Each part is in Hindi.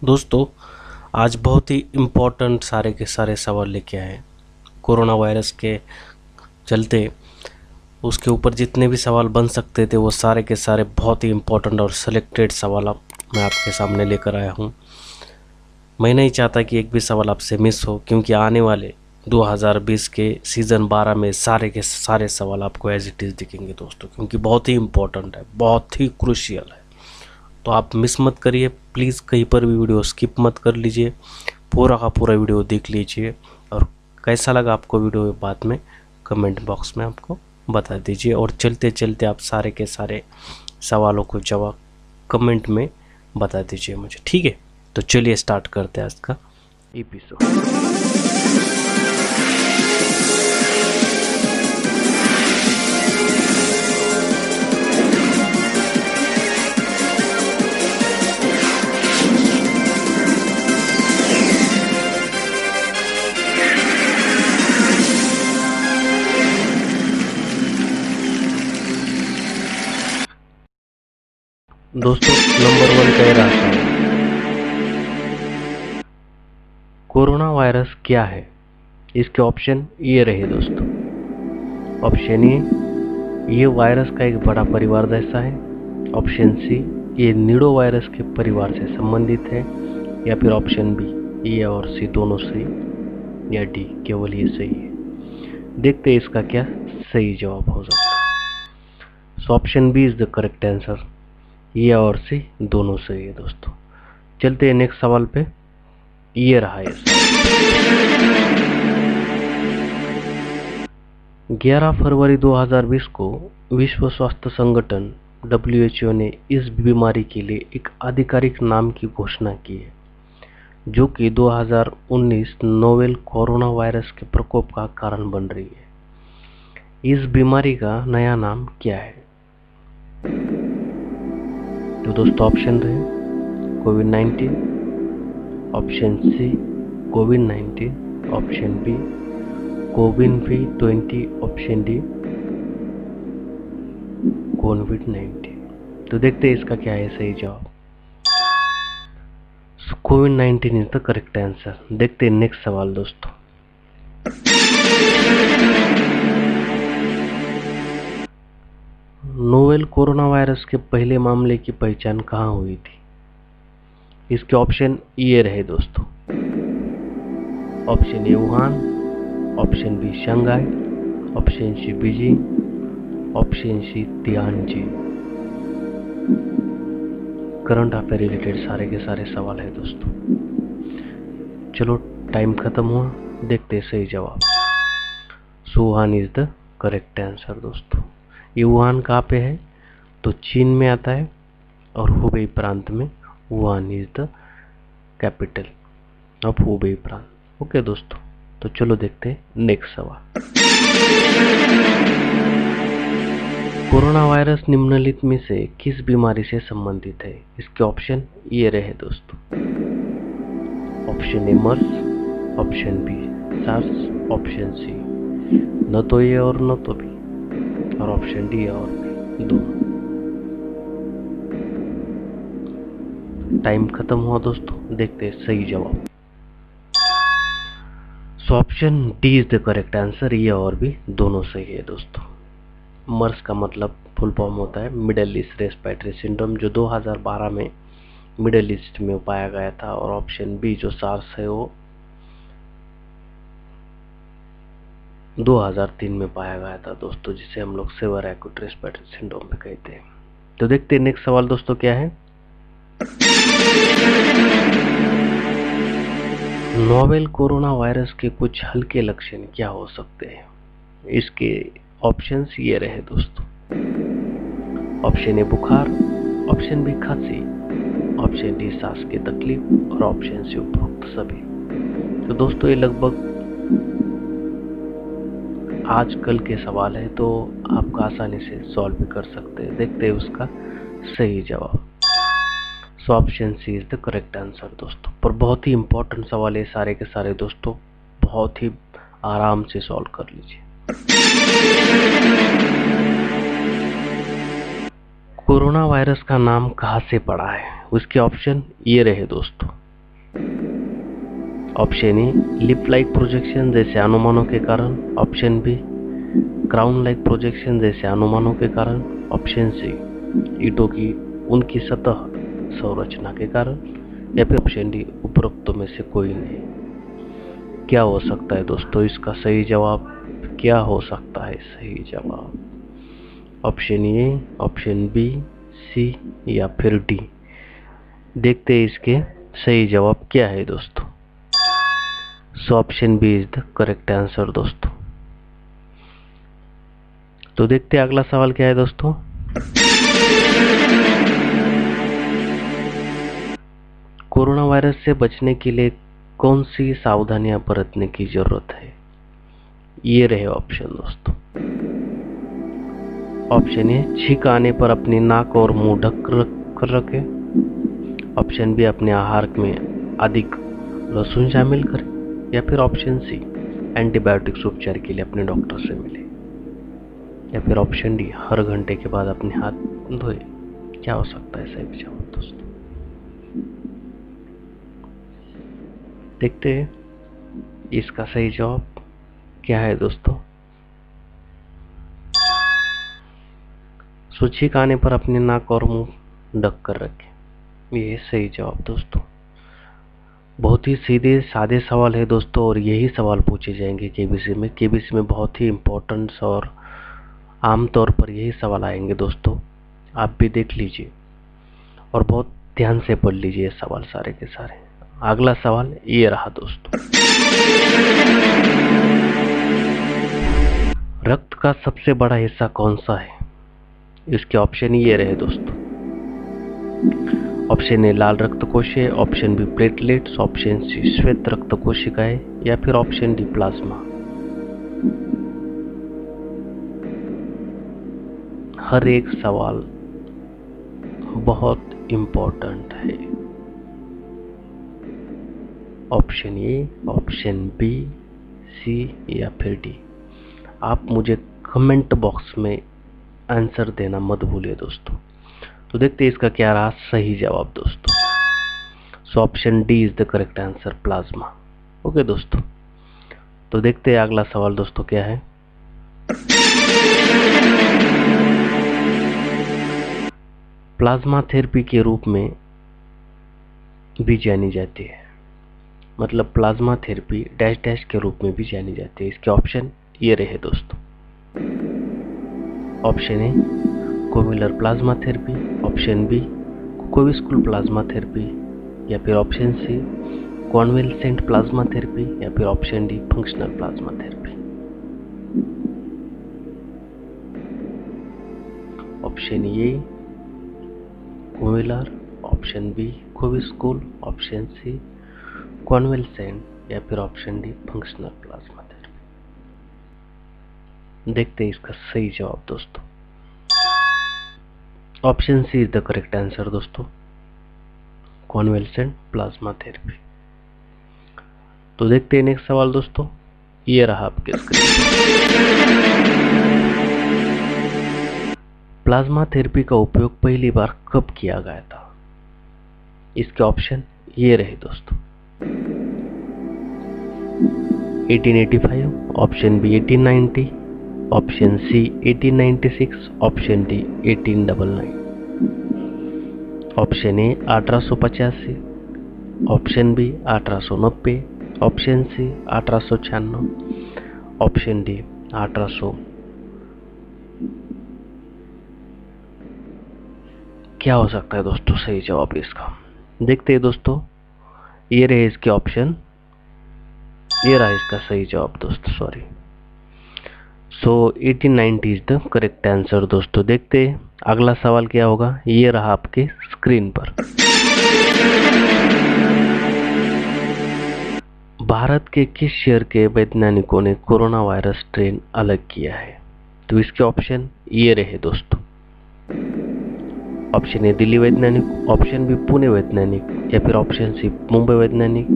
दोस्तों, आज बहुत ही इम्पोर्टेंट सारे के सारे सवाल लेके आए हैं। कोरोना वायरस के चलते उसके ऊपर जितने भी सवाल बन सकते थे वो सारे के सारे बहुत ही इम्पोर्टेंट और सिलेक्टेड सवाल मैं आपके सामने लेकर आया हूँ। मैं नहीं चाहता कि एक भी सवाल आपसे मिस हो, क्योंकि आने वाले 2020 के सीज़न 12 में सारे के सारे सवाल आपको एज इट इज़ दिखेंगे दोस्तों, क्योंकि बहुत ही इम्पोर्टेंट है, बहुत ही क्रूशियल है। तो आप मिस मत करिए प्लीज़, कहीं पर भी वीडियो स्किप मत कर लीजिए, पूरा का पूरा वीडियो देख लीजिए। और कैसा लगा आपको वीडियो बाद में कमेंट बॉक्स में आपको बता दीजिए। और चलते चलते आप सारे के सारे सवालों को जवाब कमेंट में बता दीजिए मुझे, ठीक है। तो चलिए स्टार्ट करते हैं आज का एपिसोड। दोस्तों, नंबर 1 कह रहा था, कोरोना वायरस क्या है? इसके ऑप्शन ये रहे दोस्तों। ऑप्शन ए, ये वायरस का एक बड़ा परिवार जैसा है। ऑप्शन सी, ये नीडो वायरस के परिवार से संबंधित है। या फिर ऑप्शन बी, ए और सी दोनों सही, या डी केवल ये सही है। देखते हैं इसका क्या सही जवाब हो सकता है। So option B is the correct answer, A और सी दोनों सही है दोस्तों। चलते हैं नेक्स्ट सवाल पे। ये रहा है 11 फरवरी 2020 को विश्व स्वास्थ्य संगठन WHO ने इस बीमारी के लिए एक आधिकारिक नाम की घोषणा की है, जो कि 2019 नोवेल कोरोना वायरस के प्रकोप का कारण बन रही है। इस बीमारी का नया नाम क्या है? तो दोस्तों ऑप्शन रहे कोविड-19, ऑप्शन सी कोविड-19, ऑप्शन बी कोविन-20, ऑप्शन डी कोविड-19। तो देखते हैं इसका क्या है सही जवाब। कोविड-19 इज द करेक्ट आंसर। देखते हैं नेक्स्ट सवाल दोस्तों। नोवेल कोरोना वायरस के पहले मामले की पहचान कहाँ हुई थी? इसके ऑप्शन ये रहे दोस्तों। Option A Wuhan, option B Shanghai, option C Beijing, option C Tianjin. Current affair related सारे के सारे सवाल है दोस्तों। चलो टाइम खत्म हुआ, देखते सही जवाब। Wuhan is the correct answer दोस्तों। ये वुहान कहाँ पे है? तो चीन में आता है, और हुबेई प्रांत में Wuhan is the capital of Hubei प्रांत। ओके दोस्तों, तो चलो देखते हैं नेक्स्ट सवाल। कोरोना वायरस निम्नलिखित में से किस बीमारी से संबंधित है? इसके ऑप्शन ये रहे दोस्तों। Option A MERS, option B SARS, option C न तो ये और न तो बी, और ऑप्शन डी और बी दोनों। टाइम खत्म हुआ दोस्तों, देखते हैं सही जवाब। So option D is the correct answer, ये और भी दोनों सही है दोस्तों। मर्स का मतलब फुल फॉर्म होता है मिडल ईस्ट रेस्पिरेटरी सिंड्रोम, जो 2012 में मिडल ईस्ट में पाया गया था। और ऑप्शन बी जो सार्स है वो 2003 में पाया गया था दोस्तों, जिसे हम लोग सेवर एक्यूट रेस्पिरेटरी सिंड्रोम भी कहते हैं। तो देखते हैं नेक्स्ट सवाल दोस्तों क्या है। नोवेल कोरोना वायरस के कुछ हल्के लक्षण क्या हो सकते हैं? इसके ऑप्शंस ये रहे दोस्तों। ऑप्शन ए बुखार, ऑप्शन बी खांसी, ऑप्शन डी सांस की तकलीफ, और ऑप्शन सी उपरोक्त सभी। तो दोस्तों ये लगभग आजकल के सवाल है, तो आप आसानी से सॉल्व भी कर सकते हैं। देखते हैं उसका सही जवाब। So option C is the correct answer दोस्तों। पर बहुत ही इंपॉर्टेंट सवाल है सारे के सारे दोस्तों, बहुत ही आराम से सॉल्व कर लीजिए। कोरोना वायरस का नाम कहाँ से पड़ा है? उसके ऑप्शन ये रहे दोस्तों। Option A lip like projection जैसे अनुमानों के कारण, option B crown like projection जैसे अनुमानों के कारण, ऑप्शन सी ईंटों की उनकी सतह संरचना के कारण, या फिर ऑप्शन डी उपरोक्त में से कोई नहीं। क्या हो सकता है दोस्तों इसका सही जवाब? क्या हो सकता है सही जवाब? ऑप्शन ए, ऑप्शन बी, सी या फिर डी। देखते हैं इसके सही जवाब क्या है दोस्तों। So option B is the correct answer दोस्तों। तो देखते हैं अगला सवाल क्या है दोस्तों। कोरोना वायरस से बचने के लिए कौन सी सावधानियां बरतने की जरूरत है? ये रहे ऑप्शन दोस्तों। ऑप्शन ए, छींक आने पर अपनी नाक और मुंह ढक कर रखें। ऑप्शन बी, अपने आहार में अधिक लहसुन शामिल करें। या फिर ऑप्शन सी, एंटीबायोटिक्स उपचार के लिए अपने डॉक्टर से मिले। या फिर ऑप्शन डी, हर घंटे के बाद अपने हाथ धोए। क्या हो सकता है सही जवाब दोस्तों? देखते हैं इसका सही जवाब क्या है दोस्तों। छींक आने पर अपने नाक और मुंह ढक कर रखें। ये सही जवाब दोस्तों। बहुत ही सीधे सादे सवाल है दोस्तों, और यही सवाल पूछे जाएंगे केबीसी में। केबीसी में बहुत ही इम्पोर्टेंट और आमतौर पर यही सवाल आएंगे दोस्तों। आप भी देख लीजिए और बहुत ध्यान से पढ़ लीजिए सवाल सारे के सारे। अगला सवाल ये रहा दोस्तों। रक्त का सबसे बड़ा हिस्सा कौन सा है? इसके ऑप्शन ये रहे दोस्तों। ऑप्शन ए, लाल रक्त कोशिकाएं। Option B, platelets. Option C, श्वेत रक्त कोशिकाएं। या फिर ऑप्शन डी, प्लाज्मा। हर एक सवाल बहुत इंपॉर्टेंट है। ऑप्शन ए, ऑप्शन बी, सी या फिर डी। आप मुझे कमेंट बॉक्स में आंसर देना मत भूलिए दोस्तों। तो देखते हैं इसका क्या रहा सही जवाब दोस्तों। So option D is the correct answer, plasma. Okay दोस्तों, तो देखते हैं अगला सवाल दोस्तों क्या है। प्लाज्मा थेरेपी के रूप में भी जानी जाती है, मतलब प्लाज्मा थेरेपी डैश डैश के रूप में भी जानी जाती है। इसके ऑप्शन ये रहे दोस्तों। ऑप्शन ए, कोमिलर प्लाज्मा थेरेपी। ऑप्शन बी, कोविस्कुल प्लाज्मा थेरेपी। या फिर option C, convalescent plasma therapy. या फिर option D, functional plasma therapy. Option A, कोमिलर। ऑप्शन बी, कोविस्कुल। Option C, convalescent. या फिर option D, functional plasma therapy. देखते हैं इसका सही जवाब दोस्तों। Option C is the correct answer दोस्तों, कॉन्वेलसेंट प्लाज्मा थेरेपी। तो देखते हैं नेक्स्ट सवाल दोस्तों। ये रहा आपके स्क्रीन पर। प्लाज्मा थेरेपी का उपयोग पहली बार कब किया गया था? इसके ऑप्शन ये रहे दोस्तों। 1885, option B 1890, option C 1896, option D 1899। Option A 1885, option B 1890, option C 1896, option D 1800। क्या हो सकता है दोस्तों सही जवाब इसका? देखते हैं दोस्तों। ये रहे इसके ऑप्शन, ये रहा इसका सही जवाब दोस्तों, sorry. So 1890 is the correct answer दोस्तों। देखते हैं अगला सवाल क्या होगा। ये रहा आपके स्क्रीन पर। भारत के किस शहर के वैज्ञानिकों ने कोरोना वायरस स्ट्रेन अलग किया है? तो इसके ऑप्शन ये रहे दोस्तों। ऑप्शन ए, दिल्ली वैज्ञानिक। ऑप्शन बी, पुणे वैज्ञानिक। या फिर ऑप्शन सी, मुंबई वैज्ञानिक।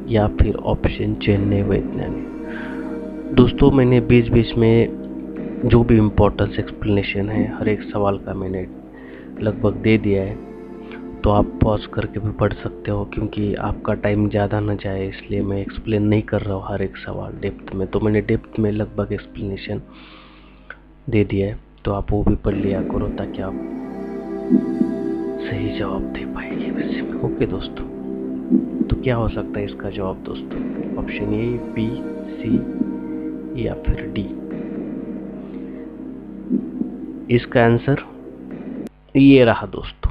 या फिर ऑप्शन चेन्नई वैज्ञानिक। दोस्तों मैंने बीच बीच में जो भी इम्पोर्टेंस एक्सप्लेनेशन है हर एक सवाल का मैंने लगभग दे दिया है। तो आप पॉज करके भी पढ़ सकते हो, क्योंकि आपका टाइम ज़्यादा ना जाए इसलिए मैं एक्सप्लेन नहीं कर रहा हूँ हर एक सवाल डेप्थ में। तो मैंने डेप्थ में लगभग एक्सप्लेनेशन दे दिया है, तो आप वो भी पढ़ लिया करो ताकि आप सही जवाब दे पाएंगे वैसे में। ओके दोस्तों, तो क्या हो सकता है इसका जवाब दोस्तों? ऑप्शन ए, बी, सी या फिर डी। इसका आंसर ये रहा दोस्तों।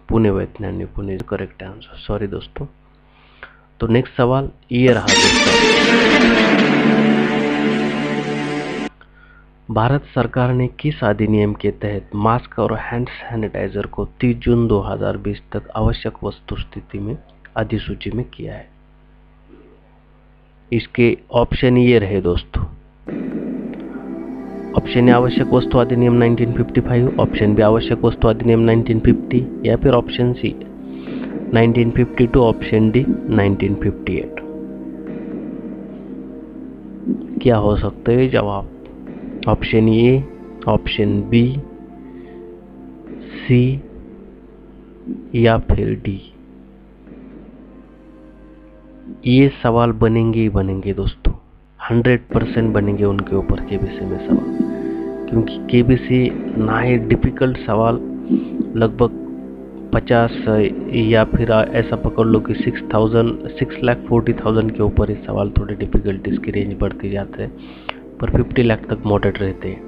पुणे वैज्ञानिक, पुणे करेक्ट आंसर। सॉरी दोस्तों। तो नेक्स्ट सवाल ये रहा दोस्तों। भारत सरकार ने किस अधिनियम के तहत मास्क और हैंड सैनिटाइजर को 30 जून 2020 तक आवश्यक वस्तु स्थिति में अधिसूची में किया है? इसके ऑप्शन ये रहे दोस्तों। ऑप्शन ए आवश्यक वस्तु अधिनियम 1955, ऑप्शन बी आवश्यक वस्तु अधिनियम 1950 या फिर ऑप्शन सी 1952, ऑप्शन डी 1958। क्या हो सकता है जवाब? ऑप्शन ए, ऑप्शन बी, सी या फिर डी। ये सवाल बनेंगे ही बनेंगे दोस्तों, 100% बनेंगे उनके ऊपर केबीसी में सवाल, क्योंकि केबीसी ना ही डिफिकल्ट सवाल लगभग 50 या फिर ऐसा पकड़ लो कि 6,40,000 के ऊपर इस सवाल थोड़े डिफिकल्टीज की रेंज बढ़ती जाते हैं, पर 50 लाख तक मॉडरेट रहते हैं।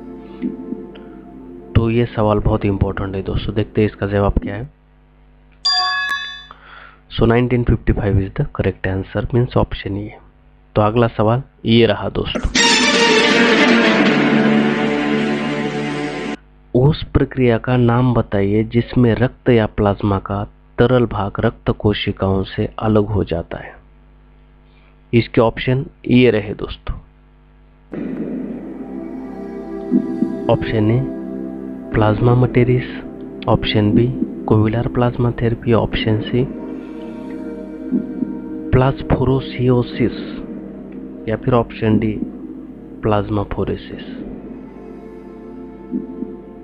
तो ये सवाल बहुत इंपॉर्टेंट है दोस्तों। देखते हैं इसका जवाब क्या है। सो 1955 is the correct answer, means option A. तो अगला सवाल ये रहा दोस्तों। उस प्रक्रिया का नाम बताइए जिसमें रक्त या प्लाज्मा का तरल भाग रक्त कोशिकाओं से अलग हो जाता है। इसके ऑप्शन ये रहे दोस्तों। ऑप्शन ए प्लाज्मा मटेरिस, ऑप्शन बी कोविलर plasma therapy, option C plasmapheresis या फिर ऑप्शन डी प्लाज्माफोरेसिस।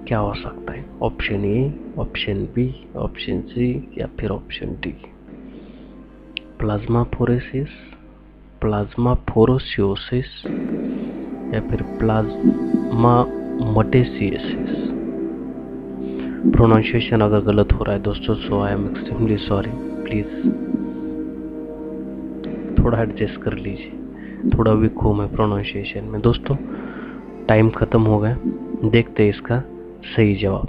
क्या हो सकता है? Option A, option B, option C या फिर ऑप्शन डी। प्लाज्माफोरेसिस, प्लाज्माफोरेसिस या फिर प्लाज्मामटेसिस। प्रोनाउंसिएशन अगर गलत हो रहा है दोस्तों, so I am extremely sorry, please थोड़ा एडजस्ट कर लीजिए, थोड़ा वीक हूँ मैं प्रोनाउंसिएशन में दोस्तों। टाइम खत्म हो गया, देखते हैं इसका सही जवाब।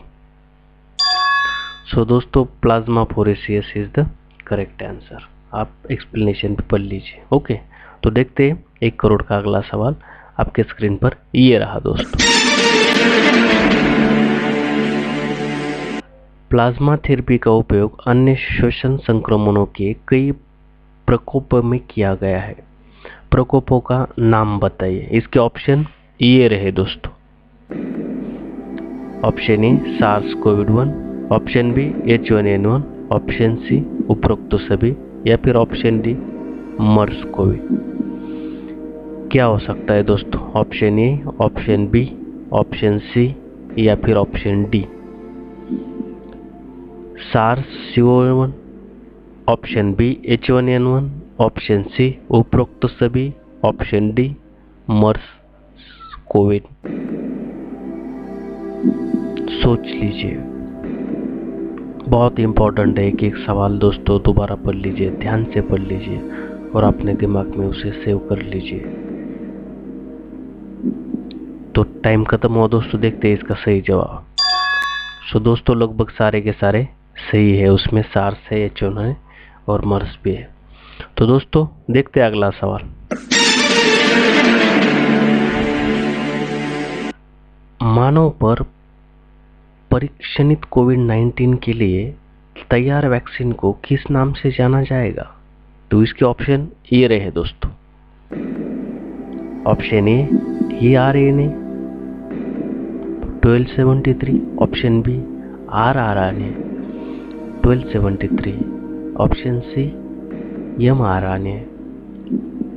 सो दोस्तों प्लाज्माफोरेसिस इज द करेक्ट आंसर। आप एक्सप्लेनेशन भी पढ़ लीजिए। ओके, तो देखते हैं 1 करोड़ का अगला सवाल आपके स्क्रीन पर ये रहा दोस्तों। प्लाज्मा थेरेपी का उपयोग अन्य श्वसन संक्रमणों के कई प्रकोपों में किया गया है। प्रकोपों का नाम बताइए। इसके ऑप्शन ये रहे दोस्तों। ऑप्शन ए सार्स कोविड-1, option B H1N1, option C उपरोक्त सभी या फिर ऑप्शन डी मर्स कोविड। क्या हो सकता है दोस्तों? Option A, option B, option C या फिर option D SARS CO1, option B H1N1, option C उपरोक्त सभी, ऑप्शन डी मर्स कोविड। सोच लीजिए, बहुत इंपॉर्टेंट है। एक सवाल दोस्तों दोबारा पढ़ लीजिए, ध्यान से पढ़ लीजिए और अपने दिमाग में उसे सेव कर लीजिए। तो टाइम खत्म हुआ दोस्तों, देखते हैं इसका सही जवाब। सो दोस्तों लगभग सारे के सारे सही है, उसमें सार्स है, H1 है और मर्स भी है। तो दोस्तों देखते हैं अगला सवाल। मानव पर परीक्षणित कोविड-19 के लिए तैयार वैक्सीन को किस नाम से जाना जाएगा? तो इसके ऑप्शन ये रहे दोस्तों। Option A RNA 1273, option B rRNA 1273, option C mRNA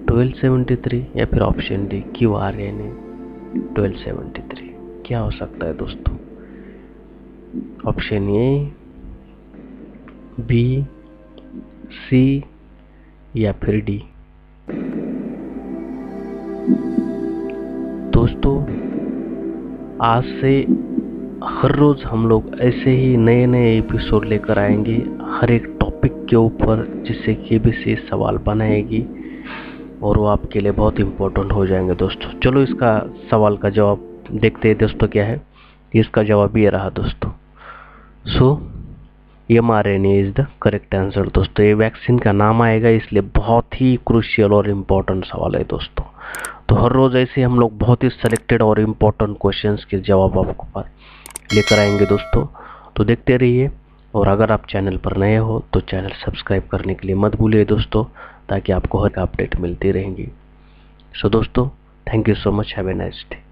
1273 या फिर ऑप्शन डी qRNA 1273। क्या हो सकता है दोस्तों? ऑप्शन ए, बी, सी या फिर डी। दोस्तों आज से हर रोज हम लोग ऐसे ही नए नए एपिसोड लेकर आएंगे हर एक टॉपिक के ऊपर, जिससे कि केबीसी सवाल बनाएगी और वो आपके लिए बहुत इम्पोर्टेंट हो जाएंगे दोस्तों। चलो इसका सवाल का जवाब देखते हैं दोस्तों क्या है। इसका जवाब ये रहा दोस्तों। सो mRNA is the correct answer दोस्तों। ये वैक्सीन का नाम आएगा, इसलिए बहुत ही क्रूशियल और इम्पोर्टेंट सवाल है दोस्तों। तो हर रोज ऐसे हम लोग बहुत ही सिलेक्टेड और इम्पोर्टेंट क्वेश्चंस के जवाब आपको पर लेकर आएंगे दोस्तों। तो देखते रहिए, और अगर आप चैनल पर नए हो तो चैनल सब्सक्राइब करने के लिए मत भूलिए दोस्तों, ताकि आपको हर अपडेट मिलती रहेंगी। सो दोस्तों, thank you so much, have a nice day.